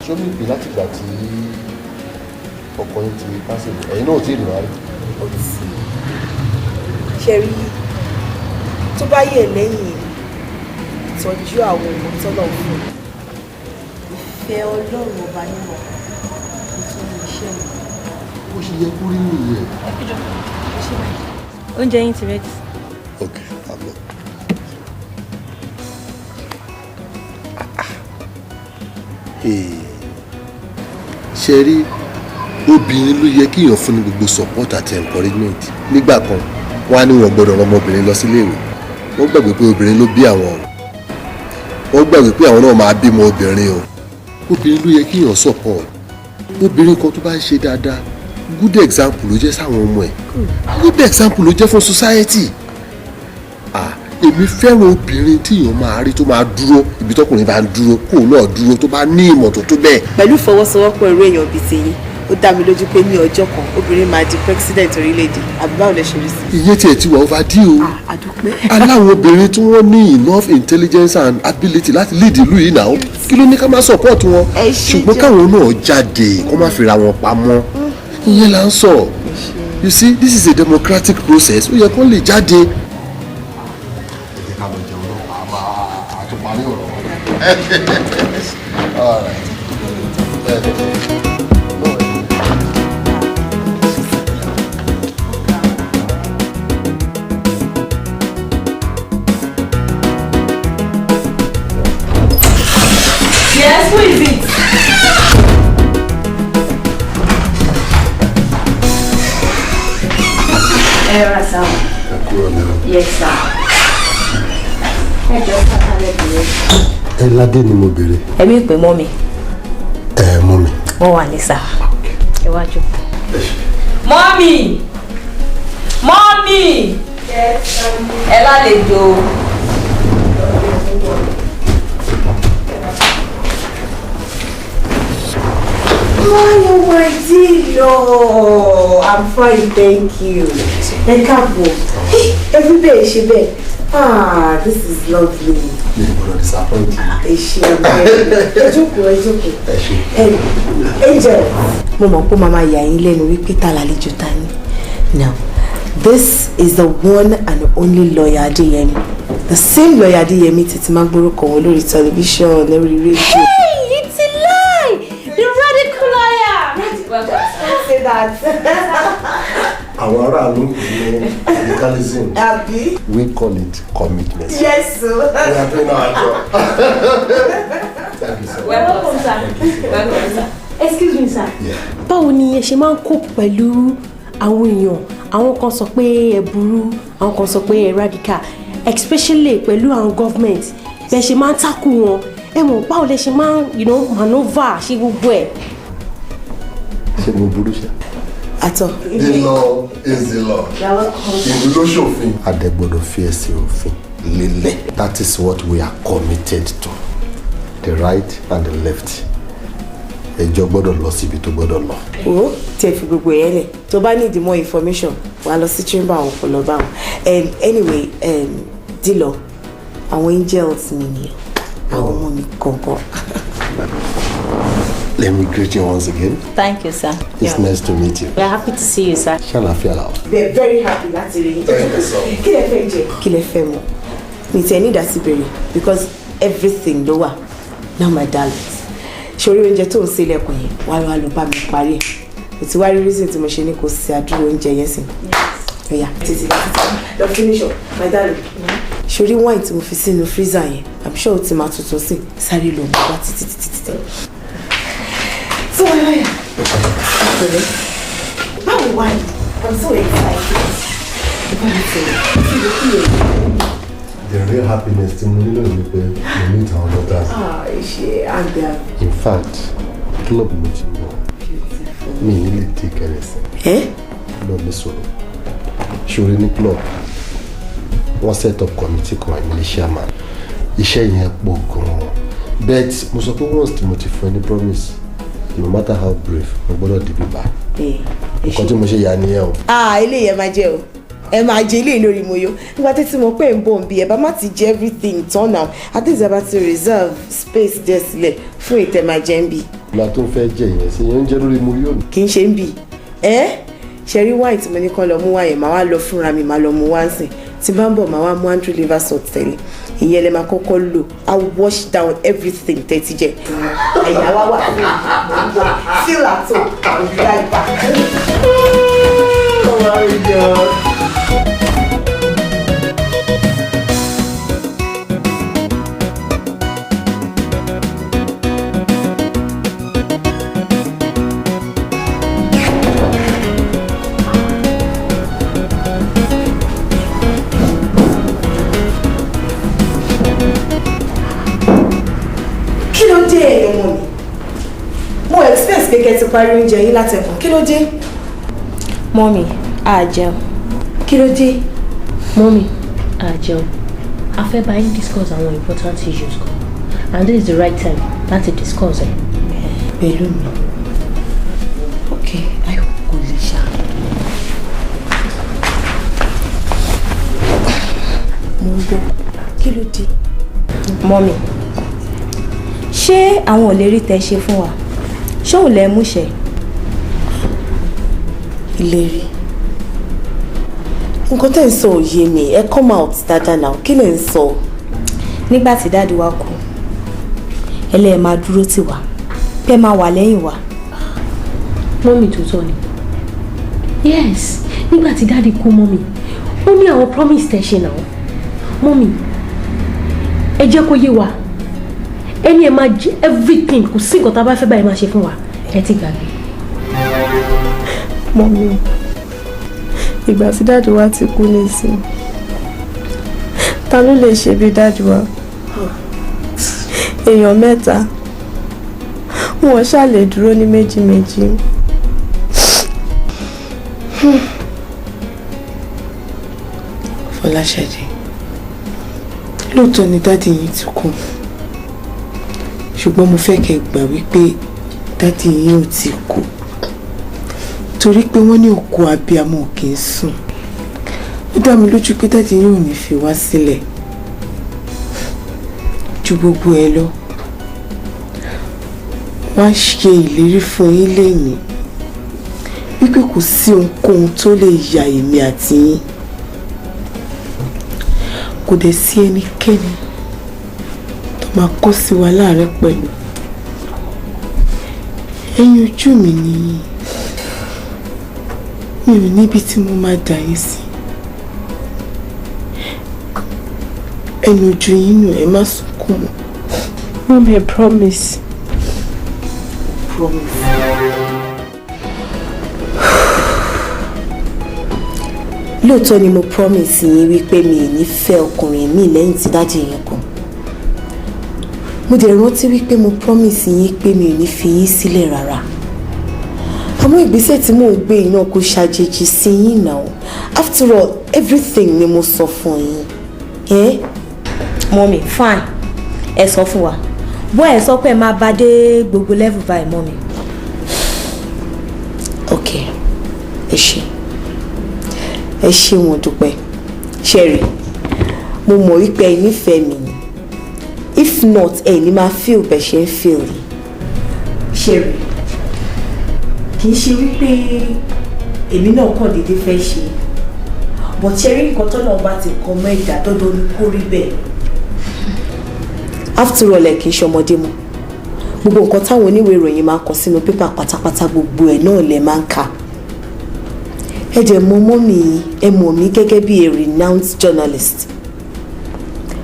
Show me ìpè láti ìgbà tí ọkọ yín ti cancel ẹ̀yin náà ò tí ì rìn wá rí. Ó ti ṣe rí tó bá yẹ lẹ́yìn ìtọ́jú àwọn ọmọ tọ́lọ̀ fún ìfẹ́ Ọlọ́run ọba nímọ̀ nítorí iṣẹ́ mi. Ó ṣe yẹ kó rí nìyẹn. Oúnjẹ yín ti ready. Okay, I'm not. Ṣé rí obìnrin ló yẹ kíyàn fún ní gbogbo support àti encouragement. Nígbà kan wọ́n á ní wọn gbọ́dọ̀ rán ọmọbìnrin lọ sílé ìwé. Wọ́n gbàgbé pé obìnrin ló bí àwọn. Wọ́n gbàgbé pé àwọn náà máa bímọ obìnrin o. Obìnrin ló yẹ kíyàn support. Obìnrin kan tó bá ń ṣe dáadáa good example ló jẹ́ sáwọn ọmọ ẹ̀. Good example ló jẹ́ fún society. Èmi fẹ́ràn obìnrin tí èèyàn máa rí tó máa dúró ibi tọkùnrin bá ń dúró kó náà dúró tó bá ní ìmọ̀ tó tó bẹ́ẹ̀. Pẹ̀lú ìfọwọ́sowọ́pọ̀ irú èèyàn bíi tiyín ó dá mi lójú pé ní ọjọ́ kan obìnrin máa di president orílẹ̀-èdè àbí báwo lẹ ṣe rí sí. Iye tiẹ̀ ti wà overdue o. Àdúpẹ́. Aláwọn obìnrin tí wọ́n ní enough intelligence and ability láti lead ìlú yìí náà kí ló ní ká máa support wọn. Ṣùgbọ́n káwọn náà jáde kó má fira wọn pamọ́. Ìyẹn là ń sọ. You see, this is a democratic process. Ó yẹ kó lè jáde. Yes, who is it? Sir. Yes, sir. Ládé ni mo béèrè. Ẹ̀mí pè mọ́ mi. Mọ́ mi. Wọ́n wà ní sà. Iwájú. Mọ́mì! Mọ́mì! Ẹ lálejò. Oh my dear, I'm fine, thank you. Ẹ káàbọ̀. Every day ṣe bẹ́ẹ̀. This is lovely. Mi ò gbọ́dọ̀ disappoint you. Ẹ ṣe ẹ jókòó. Ẹ ṣe. Angel, mo mọ̀ pé màmá yà yín lẹ́nu wípé ta lálejò ta ni. Now, this is the one and only lawyer Adeyemi. The same lawyer Adeyemi tí ti máa gbórúkọ wọn lórí television, lórí radio. Hey, it's a lie! The radical liar! Don't say that. Àwọn aráàlú ní radicalism. Abi? We call it commitment. Yes, sir. We are doing our job. Thank you, sir. Welcome, sir. Welcome, sir. Excuse me, sir. Yeah. Báwo ni ẹ ṣe máa ń cope pẹ̀lú àwọn èèyàn? Àwọn kan sọ pé ẹ burú, àwọn kan sọ pé ẹ radical, especially pẹ̀lú àwọn government. Bẹ́ẹ̀ ṣe máa ń takù wọn. Ẹ mọ̀ báwo lẹ ṣe máa ń, maneuver ṣe gbogbo ẹ̀. Ṣé mo burú ṣe? Àtọ̀. The law is the law. Ìlú ló ṣòfin. Adé gbọ́dọ̀ fi ẹsẹ̀ òfin lélẹ̀. That is what we are committed to. The right and the left. Ẹjọ́ gbọ́dọ̀ lọ síbi tó gbọ́dọ̀ lọ. O tí ẹ fi gbogbo ẹ̀ lẹ̀ tó bá need more information wàá lọ sí chamber àwọn kò lọ bá wọn. Anyway, Dilo, àwọn angels mi nìyẹn. Àwọn ọmọ mi gangan. Let me greet you once again. Thank you, sir. It's nice to meet you. We are happy to see you, sir. Ṣàlàáfíà la wà. They're very happy láti rí yín. Kí lẹ fẹ́ jẹ? Kí lẹ fẹ́ mu? Mi tẹ̀ ní ìdásí bèrè because everything ló wà. Now my darlings, ṣorí oúnjẹ tó ń ṣe lẹ́kùn yẹn wá lọ bá mi parí ẹ̀. Mo ti wá rí reason tí mo ṣe ní kò sí àdúró oúnjẹ yẹn sìn. Oya títí lọ finish up my darling. Ṣorí wine tí mo fi sínú freezer yẹn I'm sure o ti máa tuntun sí sáré lọ mọ wá títí. So báwo wá ni? I'm so excited. The real happiness tí mo nílò ni pé mo meet our daughters. Ṣe àgbà. In fact, club mo ti wọ̀. Mi ní lè take anything. Lọ ní sọ̀rọ̀. Ṣòro ní club. Wọ́n set up committee kan àìmọ̀ ní chairman. Iṣẹ́ yẹn pọ̀ gan-an. But mo sọ pé once tí mo ti fún ẹ ní promise, no matter how brave, mo gbọ́dọ̀ dìbò bá. Nǹkan tí mo ṣe yà nìyẹn o. Eléyìí ẹ máa jẹ o. Ẹ máa jẹ eléyìí lórí mo yó. Nígbà tí mo pé ń bọ̀ ń bí ẹ bá má ti jẹ everything turn now. At least ẹ bá ti reserve space díẹ̀ sílẹ̀ fún ìtẹ̀ máa jẹ ń bí. ìlà tó fẹ́ jẹ yẹn sí yẹn ń jẹ́ lórí mo yóò ní. kì í ṣe ń bì ṣe rí wáìn tí mo ní kán lọ mú wáyẹn màá wá lọ fúnra mi màá lọ mú wá sìn tí bá ń bọ̀ màá wá mú Andrew liver salt tẹ̀lé ìyẹn lè máa kọ́kọ́ lò I wash down everything tẹ́tí jẹ àyà wá wà fún mi feel at home and be right back. Oh my God. Kẹ̀kẹ́ ti parí oúnjẹ yín látẹ̀kùn kí ló dé? Mọ́mì a jẹun. Kí ló dé? Mọ́mì a jẹun. A fẹ́ bá yín discuss àwọn important issues kan and this is the right time láti discuss ẹ̀. Pẹ̀lú mi. Ok, ayọ̀ kò lè ṣá. Mo ń gbọ́. Kí ló dé? Mọ́mì ṣé àwọn ò lè rí tẹ́ ṣe fún wa? Ṣé ò lẹ múṣẹ? Ìlérí. Nǹkan tẹ́ ń sọ ò yé mi, ẹ come out dáadáa now, kí lẹ ń sọ? Nígbà tí dáàdi wa kú, ẹlẹ́ẹ̀ máa dúró tì wá, pé máa wà lẹ́yìn wa. Mọ́mì tó tọ́ ni. Yes, nígbà tí dáàdi kú mọ́mì, ó ní àwọn promise tẹ́ ṣe náà. Mọ́mì, ẹ jẹ́ kó yé wa. Ẹni ẹ máa jẹ everything kò sí nǹkan tá a bá fẹ́ báyìí máa ṣe fún wa ẹ ti gbàgbé. Mọ́mí ìgbà tí dáàdì wa ti kú nísìn ta ló lè ṣe bí dáàdì wa èèyàn mẹ́ta wọn ṣáà lè dúró ní méjì méjì. Fọláṣadé lóòótọ́ ni dáàdì yìí ti kú ṣùgbọ́n mo fẹ́ kẹ́ gbà wípé dáàdì yìí ò ti kú torí pé wọ́n ní òkú abiyamọ kì í sùn ó dá mi lójú pé dáàdì yìí ò ní fi wá sílẹ̀ ju gbogbo ẹ lọ wọ́n á ṣe ìlérí fún yín lẹ́yìn wípé kò sí ohunkóhun tó lè ya èmi àti yín kò dẹ̀ sí ẹnikẹ́ni máa kó sí wa láàárẹ̀ pẹ̀lú ẹ̀yin ojú mi nìyí mi ò níbi tí mo máa dà yín sí ẹ̀yin ojú yín nù ẹ má sunkún mọ́. Mọ́mí I promise. Promise. Lóòótọ́ ni mo promise yín wípé mi ò ní fẹ́ ọkùnrin mi lẹ́yìn tí dáàdì yín kú. Mo dẹ̀ rántí wípé mo promise yín pé mi ò ní fi yín sílẹ̀ rárá. Àmọ́ ìgbésẹ̀ tí mò ń gbé yìí náà kò ṣàjèjì sí yín náà. After all, everything ni mo sọ fún yín. Mọ́mì fine ẹ sọ fún wa bó ẹ sọ pé ẹ máa bá dé gbogbo level báyìí mọ́mì. Ok, ẹ ṣé wọn dúpẹ́ ṣẹ́rí mo mọ̀ wípé ẹ nífẹ̀ẹ́ mi ni. If not, ẹni máa feel bẹ̀ ṣe ń feel ni. Ṣeré, kì í ṣe wípé èmi náà kàn déédéé fẹ́ ṣe. But ṣeré nǹkan tó náà bá ti kọ́ mọ́ ẹ̀dá dandan ni kó rí bẹ́ẹ̀. After all, ẹ kì í ṣọmọdé mọ́. Gbogbo nǹkan táwọn oníwèé ìròyìn máa ń kọ sínú pépà pátápátá gbogbo ẹ̀ náà lẹ máa ń kà. Ẹ dẹ̀ mọ̀ mọ́mì ẹ mọ̀ mí gẹ́gẹ́ bí a renowned journalist.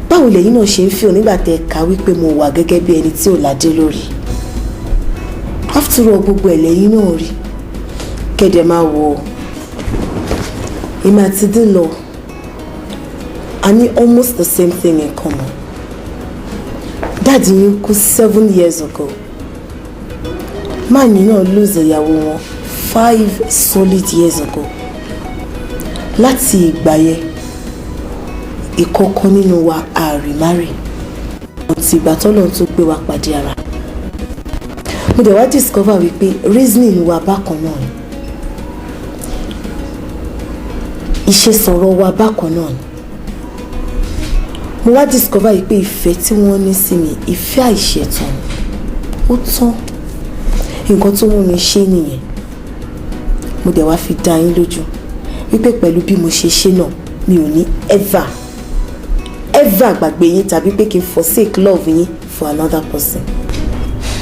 Báwo lẹ̀yin náà ṣe ń feel nígbà tẹ́ kà wípé mo wà gẹ́gẹ́ bí ẹni tí ò ládé lórí? After all, gbogbo ẹ̀ lẹ́yìn náà rí. Kẹ̀dẹ̀ máa wọ̀ èmi àti Dínlọ a ní almost the same thing in common. Dáàdì yín kú 7 years ago. Máàní náà lose ìyàwó wọn 5 solid years ago. Láti ìgbà yẹn ìkọ̀kan nínú wa àrìmárì ọtí ìgbà tọ́lọ̀ tó gbé wa pàdé ara. Mo dẹ̀ wá discover wípé reasoning wa bákan náà ni ìṣesọ̀rọ̀ wa bákan náà ni. Mo wá discover wípé ìfẹ́ tí wọ́n ní sí mi ìfẹ́ àìṣẹ̀tàn ó tán nǹkan tó mú mi ṣe nìyẹn mo dẹ̀ wá fi dá yín lójú wípé pẹ̀lú bí mo ṣe ṣe náà mi ò ní ever gbàgbé yín tàbí pé kí n forsake love yín for another person.